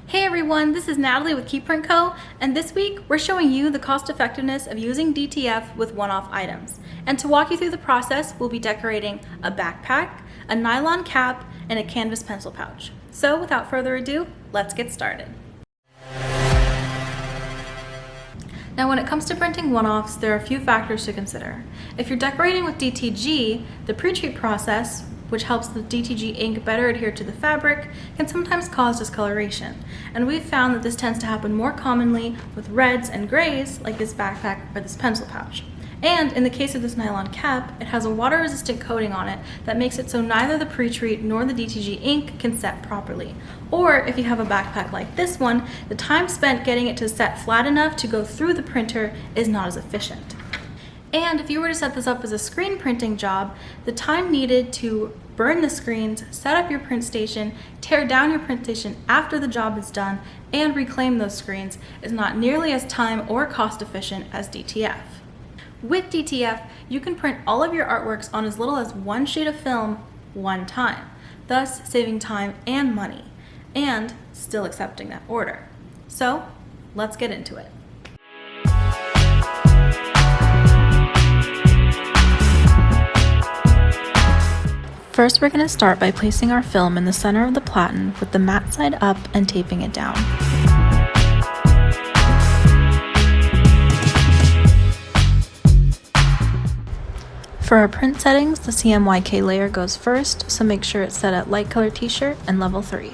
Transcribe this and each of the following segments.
Hey everyone, this is Natalie with Keyprint Co. And this week we're showing you the cost effectiveness of using DTF with one-off items. And to walk you through the process, we'll be decorating a backpack, a nylon cap, and a canvas pencil pouch. So without further ado, let's get started. Now when it comes to printing one-offs, there are a few factors to consider. If you're decorating with DTG, the pre-treat process, which helps the DTG ink better adhere to the fabric, can sometimes cause discoloration. And we've found that this tends to happen more commonly with reds and grays, like this backpack or this pencil pouch. And in the case of this nylon cap, it has a water-resistant coating on it that makes it so neither the pre-treat nor the DTG ink can set properly. Or if you have a backpack like this one, the time spent getting it to set flat enough to go through the printer is not as efficient. And if you were to set this up as a screen printing job, the time needed to burn the screens, set up your print station, tear down your print station after the job is done, and reclaim those screens is not nearly as time or cost efficient as DTF. With DTF, you can print all of your artworks on as little as one sheet of film one time, thus saving time and money, and still accepting that order. So, let's get into it. First, we're going to start by placing our film in the center of the platen with the matte side up and taping it down. For our print settings, the CMYK layer goes first, so make sure it's set at light color t-shirt and level 3.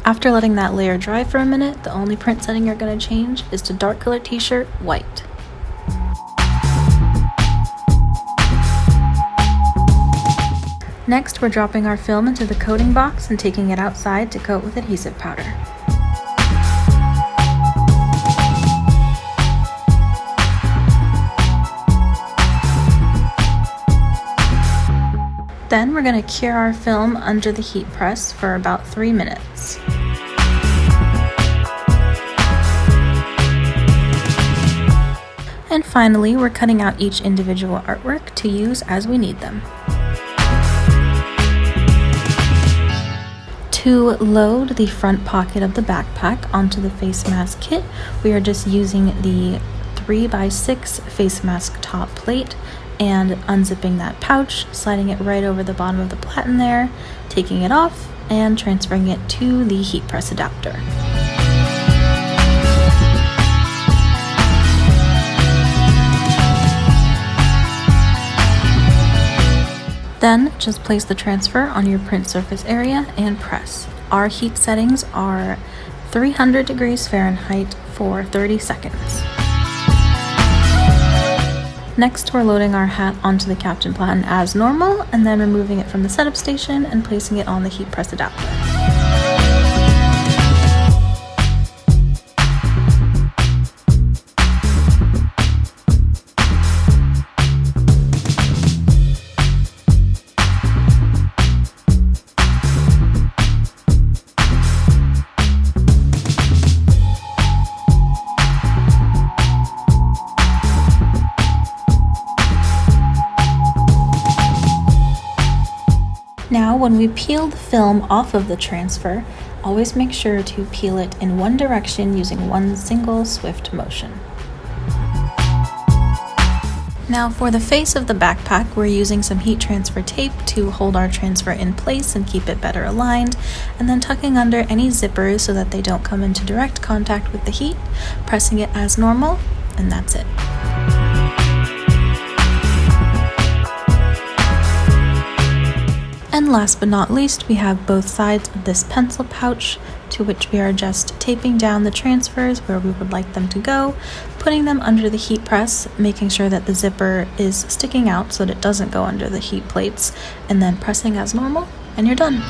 After letting that layer dry for a minute, the only print setting you're going to change is to dark color t-shirt, white. Next, we're dropping our film into the coating box and taking it outside to coat with adhesive powder. Then we're going to cure our film under the heat press for about 3 minutes. And finally, we're cutting out each individual artwork to use as we need them. To load the front pocket of the backpack onto the face mask kit, we are just using the 3x6 face mask top plate and unzipping that pouch, sliding it right over the bottom of the platen there, taking it off, and transferring it to the heat press adapter. Then, just place the transfer on your print surface area and press. Our heat settings are 300 degrees Fahrenheit for 30 seconds. Next, we're loading our hat onto the captain platen as normal, and then removing it from the setup station and placing it on the heat press adapter. Now, when we peel the film off of the transfer, always make sure to peel it in one direction using one single swift motion. Now for the face of the backpack, we're using some heat transfer tape to hold our transfer in place and keep it better aligned, and then tucking under any zippers so that they don't come into direct contact with the heat, pressing it as normal, and that's it. And last but not least, we have both sides of this pencil pouch, to which we are just taping down the transfers where we would like them to go, putting them under the heat press, making sure that the zipper is sticking out so that it doesn't go under the heat plates, and then pressing as normal, and you're done.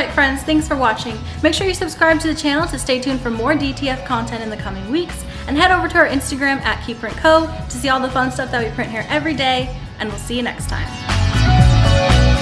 Alright friends, thanks for watching. Make sure you subscribe to the channel to stay tuned for more DTF content in the coming weeks, and head over to our Instagram at KeyPrintCo to see all the fun stuff that we print here every day, and we'll see you next time.